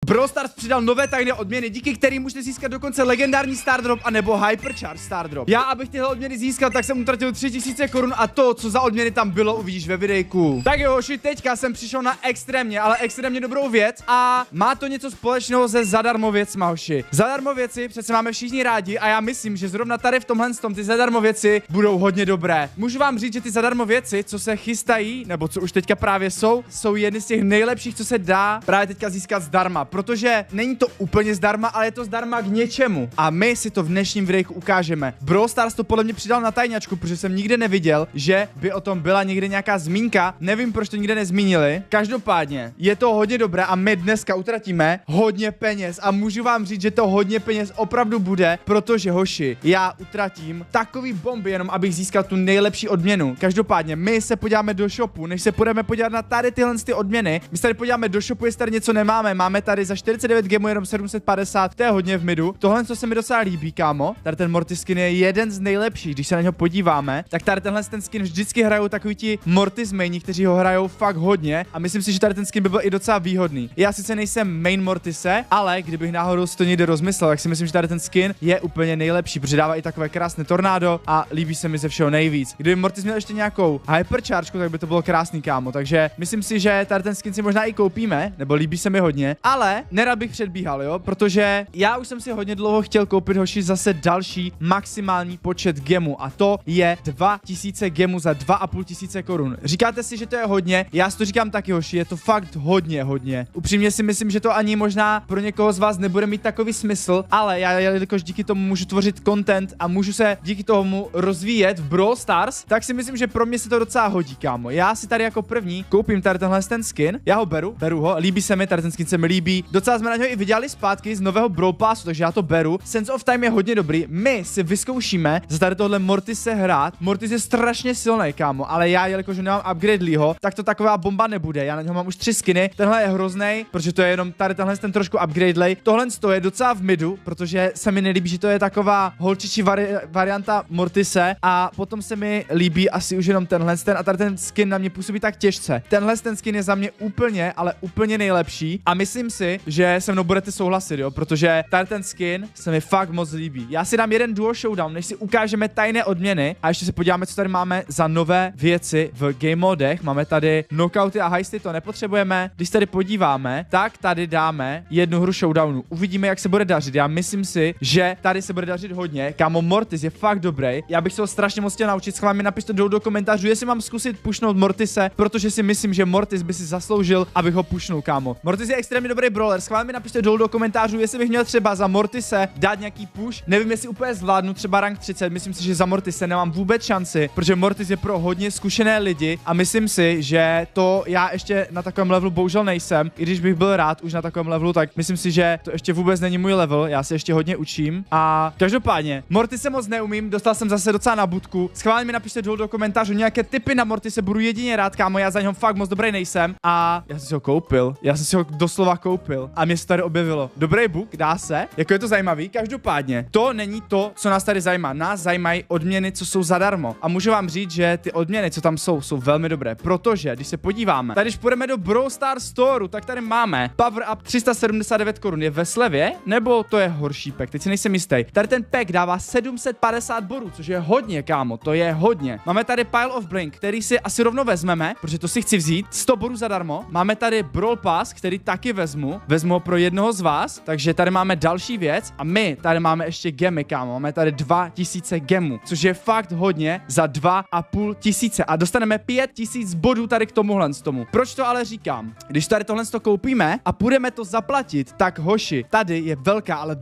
Brawl Stars přidal nové tajné odměny, díky kterým můžete získat dokonce legendární Star Drop a nebo Hypercharge Star Drop. Já, abych tyhle odměny získal, tak jsem utratil 3000 korun a to, co za odměny tam bylo, uvidíš ve videjku. Tak jo, hoši, teďka jsem přišel na extrémně, ale extrémně dobrou věc a má to něco společného se zadarmo věcma, hoši. Zadarmo věci přece máme všichni rádi a já myslím, že zrovna tady v tomhle ty zadarmo věci budou hodně dobré. Můžu vám říct, že ty zadarmo věci, co se chystají, nebo co už teďka právě jsou jedny z těch nejlepších, co se dá právě teďka získat zdarma, protože není to úplně zdarma, ale je to zdarma k něčemu. A my si to v dnešním videu ukážeme. Brawl Stars to podle mě přidal na tajňačku, protože jsem nikde neviděl, že by o tom byla někde nějaká zmínka. Nevím, proč to nikde nezmínili. Každopádně je to hodně dobré a my dneska utratíme hodně peněz a můžu vám říct, že to hodně peněz opravdu bude, protože hoši, já utratím takový bomby jenom, abych získal tu nejlepší odměnu. Každopádně my se podíváme do shopu, než se budeme podívat na tady tyhle ty odměny. My se tady podíváme do shopu, jestli tady něco nemáme. Máme tady za 49 gemů jenom 750, to je hodně v midu. Tohle, co se mi docela líbí, kámo. Tady ten Morty skin je jeden z nejlepších, když se na něho podíváme. Tak tady tenhle ten skin vždycky hrajou takový ti Mortis maini, kteří ho hrajou fakt hodně a myslím si, že tady ten skin by byl i docela výhodný. Já sice nejsem main Mortise, ale kdybych náhodou si to někde rozmyslel, tak si myslím, že tady ten skin je úplně nejlepší, protože dává i takové krásné tornádo a líbí se mi ze všeho nejvíc. Kdyby Mortis měl ještě nějakou hypercharge, tak by to bylo krásný, kámo. Takže myslím si, že tady ten skin si možná i koupíme, nebo líbí se mi hodně, ale nerad bych předbíhal, jo, protože já už jsem si hodně dlouho chtěl koupit, hoši, zase další maximální počet gemů a to je 2000 gemů za 2500 korun. Říkáte si, že to je hodně, já si to říkám taky, hoši, je to fakt hodně. Upřímně si myslím, že to ani možná pro někoho z vás nebude mít takový smysl, ale já, jelikož díky tomu můžu tvořit content a můžu se díky tomu rozvíjet v Brawl Stars, tak si myslím, že pro mě se to docela hodí, kámo. Já si tady jako první koupím tady tenhle ten skin, já ho beru ho, líbí se mi, tady ten skin se mi líbí. Docela jsme na něj i vydělali zpátky z nového Brawl Passu, takže já to beru. Sense of Time je hodně dobrý. My si vyzkoušíme za tady tohle Mortise hrát. Mortis je strašně silný, kámo, ale já, jelikož nemám upgrade Leeho, tak to taková bomba nebude. Já na něho mám už 3 skiny. Tenhle je hrozný, protože to je jenom tady tenhle ten trošku upgrade. Tohle je docela v midu, protože se mi nelíbí, že to je taková holčičí varianta Mortise a potom se mi líbí asi už jenom tenhle a tady ten skin na mě působí tak těžce. Tenhle ten skin je za mě úplně, ale úplně nejlepší a myslím si, že se mnou budete souhlasit, jo, protože tady ten skin se mi fakt moc líbí. Já si dám jeden duo showdown, než si ukážeme tajné odměny a ještě se podíváme, co tady máme za nové věci v game modech. Máme tady knockouty a heisty, to nepotřebujeme. Když tady podíváme, tak tady dáme jednu hru showdownu. Uvidíme, jak se bude dařit. Já myslím si, že tady se bude dařit hodně. Kámo, Mortis je fakt dobrý. Já bych se ho strašně moc chtěl naučit. Schválně mi napište do komentářů, jestli mám zkusit pushnout Mortise, protože si myslím, že Mortis by si zasloužil, abych ho pushnul, kámo. Mortis je extrémně dobrý brawler. Schválně mi napište do komentářů, jestli bych měl třeba za Mortise dát nějaký push. Nevím, jestli úplně zvládnu třeba rank 30. Myslím si, že za Mortise nemám vůbec šanci, protože Mortis je pro hodně zkušené lidi a myslím si, že to já ještě na takovém levelu bohužel nejsem. I když bych byl rád už na takovém levelu, tak myslím si, že to ještě vůbec není můj level. Já se ještě hodně učím. A každopádně, Mortise moc neumím, dostal jsem zase docela na budku. Schválně mi napište do komentářů nějaké tipy na Mortise, budu jedině rád, kámo, já za něm fakt moc dobrý nejsem. A já jsem si ho koupil. Já jsem si ho doslova koupil. A mě se tady objevilo. Dobrý book, dá se. Jako je to zajímavý. Každopádně, to není to, co nás tady zajímá. Nás zajímají odměny, co jsou zadarmo. A můžu vám říct, že ty odměny, co tam jsou velmi dobré, protože když se podíváme, tady když půjdeme do Brawl Stars Store, tak tady máme Power Up 379 korun. Je ve slevě, nebo to je horší pack? Teď si nejsem jistý. Tady ten pack dává 750 bodů, což je hodně, kámo, to je hodně. Máme tady Pile of Blink, který si asi rovnou vezmeme, protože to si chci vzít. 100 bodů zadarmo. Máme tady Brawl Pass, který taky vezmu ho pro jednoho z vás, takže tady máme další věc a my tady máme ještě gemy, kámo. Máme tady 2000 gemů, což je fakt hodně za 2500 a dostaneme 5000 bodů tady k tomuhle z tomu. Proč to ale říkám? Když tady tohle koupíme a půjdeme to zaplatit, tak hoši, tady je velká, ale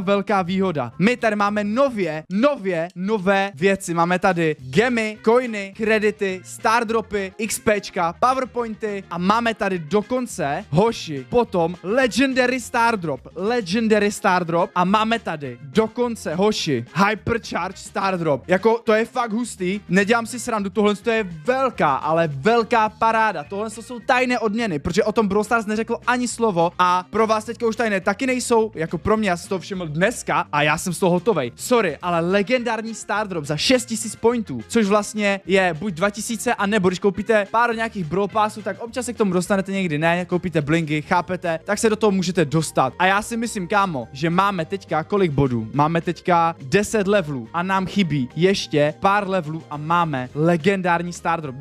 velká výhoda. My tady máme nové věci. Máme tady gemy, coiny, kredity, star dropy, XPčka, powerpointy a máme tady dokonce, hoši, potom Legendary Star Drop a máme tady dokonce, hoši, Hypercharge Star Drop. Jako, to je fakt hustý, nedělám si srandu, tohle to je velká, ale velká paráda. Tohle jsou tajné odměny, protože o tom Brawl Stars neřeklo ani slovo a pro vás teďka už tajné taky nejsou, jako pro mě, já si to všiml dneska a já jsem z toho hotovej. Sorry, ale legendární Star Drop za 6000 pointů, což vlastně je buď 2000 a nebo když koupíte pár nějakých Brawl Passů, tak občas se k tomu dostanete někdy, ne, koupíte blingy, chápete? tak se do toho můžete dostat. A já si myslím, kámo, že máme teďka kolik bodů? Máme teďka 10 levelů a nám chybí ještě pár levelů a máme legendární Stardrop.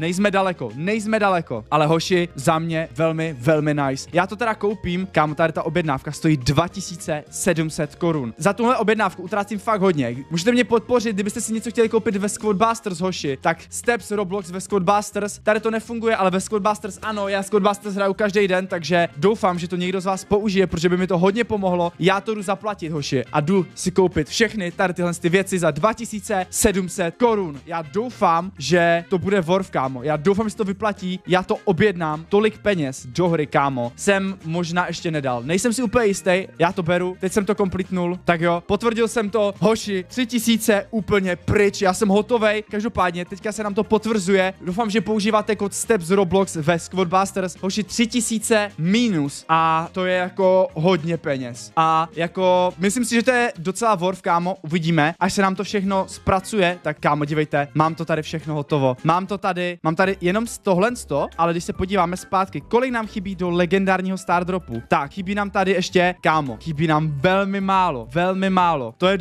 Nejsme daleko, ale hoši, za mě velmi, velmi nice. Já to teda koupím, kámo, tady ta objednávka stojí 2700 korun. Za tuhle objednávku utrácím fakt hodně. Můžete mě podpořit, kdybyste si něco chtěli koupit ve Squadbusters, hoši, tak Steps Roblox ve Squadbusters, tady to nefunguje, ale ve Squadbusters ano, já Squadbusters hraju každý den, takže doufám, že to někdo z vás použije, protože by mi to hodně pomohlo. Já to jdu zaplatit, hoši, a jdu si koupit všechny tady tyhle věci za 2700 korun. Já doufám, že to bude worth, kámo. Já doufám, že to vyplatí. Já to objednám. Tolik peněz do hry, kámo, jsem možná ještě nedal. Nejsem si úplně jistý, já to beru. Teď jsem to komplitnul. Tak jo, potvrdil jsem to. Hoši, 3000 úplně pryč. Já jsem hotovej. Každopádně, teďka se nám to potvrzuje. Doufám, že používáte kód Steps Roblox ve Squadbusters. Hoši, 3000 minus. A to je jako hodně peněz. A jako, myslím si, že to je docela worth, kámo. Uvidíme. Až se nám to všechno zpracuje, tak kámo, dívejte, mám to tady všechno hotovo. Mám tady jenom tohle, ale když se podíváme zpátky, kolik nám chybí do legendárního Stardropu, tak chybí nám tady ještě, kámo, chybí nám velmi málo. To je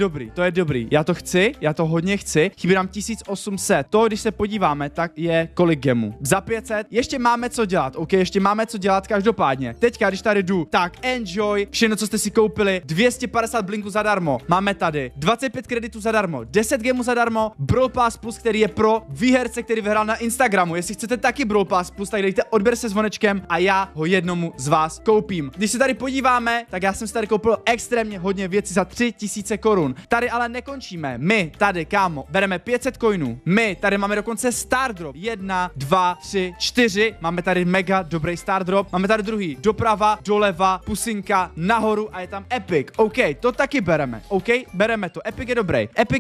dobrý. Já to chci, já to hodně chci. Chybí nám 1800. To, když se podíváme, tak je kolik gemů? Za 500. Ještě máme co dělat, ok, ještě máme co dělat, každopádně. Teďka, když tady jdu, tak enjoy, všechno, co jste si koupili, 250 blinků zadarmo. Máme tady 25 kreditů zadarmo, 10 gemů zadarmo, Brawl Pass Plus, který je pro výherce, který vyhrál na Instagramu. Jestli chcete taky Brawl Pass Plus, tak dejte odběr se zvonečkem a já ho jednomu z vás koupím. Když se tady podíváme, tak já jsem si tady koupil extrémně hodně věcí za 3000 korun. Tady ale nekončíme. My tady, kámo, bereme 500 coinů. My tady máme dokonce Stardrop. 1, 2, 3, 4. Máme tady mega dobrý Stardrop. Máme tady druhý. Doprava, doleva, pusinka, nahoru a je tam Epic. OK, to taky bereme. OK, bereme to. Epic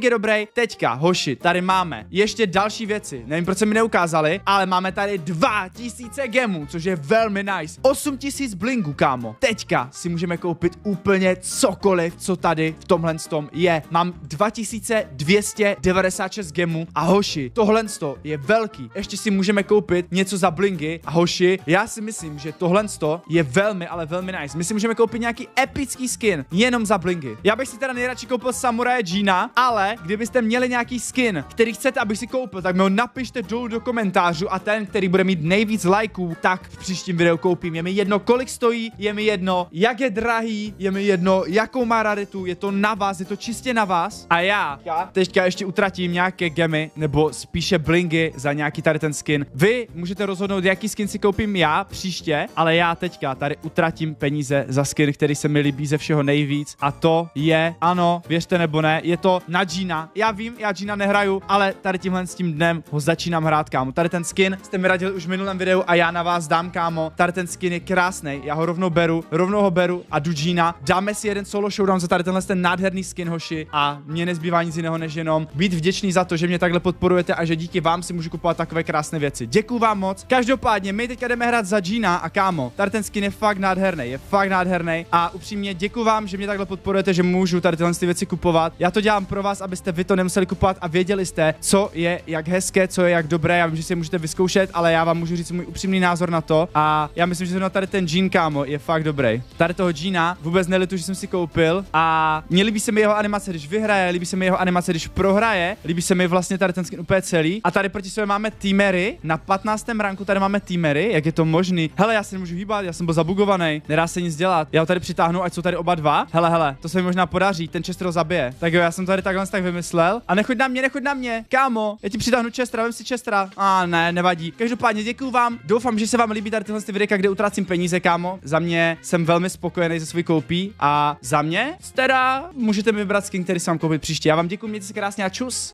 je dobrý. Teďka, hoši, tady máme ještě další věci. Nevím, proč se mi neukázali, ale máme tady 2000 gemů, což je velmi nice. 8000 blinků, kámo. Teďka si můžeme koupit úplně cokoliv, co tady v tomhle je. Mám 2296 gemů a hoši, tohle je velký. Ještě si můžeme koupit něco za blingy a hoši, já si myslím, že tohle je velmi, ale velmi nice. My si můžeme koupit nějaký epický skin jenom za blingy. Já bych si teda nejradši koupil Samuraje Jeana, ale kdybyste měli nějaký skin, který chcete, abych si koupil, tak mi ho napište dolů do komentářů a ten, který bude mít nejvíc lajků, tak v příštím videu koupím. Je mi jedno, kolik stojí, je mi jedno, jak je drahý, je mi jedno, jakou má raritu, je to na vás, je to čistě na vás. A já teďka ještě utratím nějaké gemy, nebo spíše blingy za nějaký tady ten skin. Vy můžete rozhodnout, jaký skin si koupím já příště, ale já teďka tady utratím peníze za skin, který se mi líbí ze všeho nejvíc. A to je, ano, věřte nebo ne, je to na Jeana. Já vím, já Jeana nehraju, ale tady tímhle s tím dnem ho začínám hrát, kámo. Tady ten skin jste mi radili už v minulém videu a já na vás dám, kámo. Tady ten skin je krásný, já ho rovnou ho beru a jdu Jeana. Dáme si jeden solo showdown za tady tenhle ten nádherný skin, hoši, a mě nezbývá nic jiného, než jenom být vděčný za to, že mě takhle podporujete a že díky vám si můžu kupovat takové krásné věci. Děkuju vám moc. Každopádně my teďka jdeme hrát za Jeana a kámo, tady ten skin je fakt nádherný, a upřímně děkuju vám, že mě takhle podporujete, že můžu tady tyhle věci kupovat. Já to dělám pro vás, abyste vy to nemuseli kupovat a věděli jste, co je jak hezké, co je jak dobré. Já vím, že si je můžete vyzkoušet, ale já vám můžu říct můj upřímný názor na to a já myslím, že tady ten Jean, kámo, je fakt dobrý. Tady toho Jeana vůbec nelituju, že jsem si koupil a mě líbí se mi jeho animace, když vyhraje, líbí se mi jeho animace, když prohraje, líbí se mi vlastně tady ten skin úplně celý. A tady proti sobě máme teamery, na 15. ranku tady máme teamery, jak je to možný? Hele, já se nemůžu hýbat, já jsem byl zabugovaný, nedá se nic dělat. Já ho tady přitáhnu, ať jsou tady oba dva. Hele, to se mi možná podaří, ten Chester ho zabije. Tak jo, já jsem tady takhle tak vymyslel. A nechoď na mě, kámo, já ti přitáhnu Chestera, vem si Chestera. Ne, nevadí. Každopádně děkuju vám. Doufám, že se vám líbí tady tyhle videa, kde utrácím peníze, kámo. Za mě jsem velmi spokojený ze svůj koupí a za mě teda můžete mi vybrat skin, který si vám koupit příště. Já vám děkuju, mějte se krásně a čus.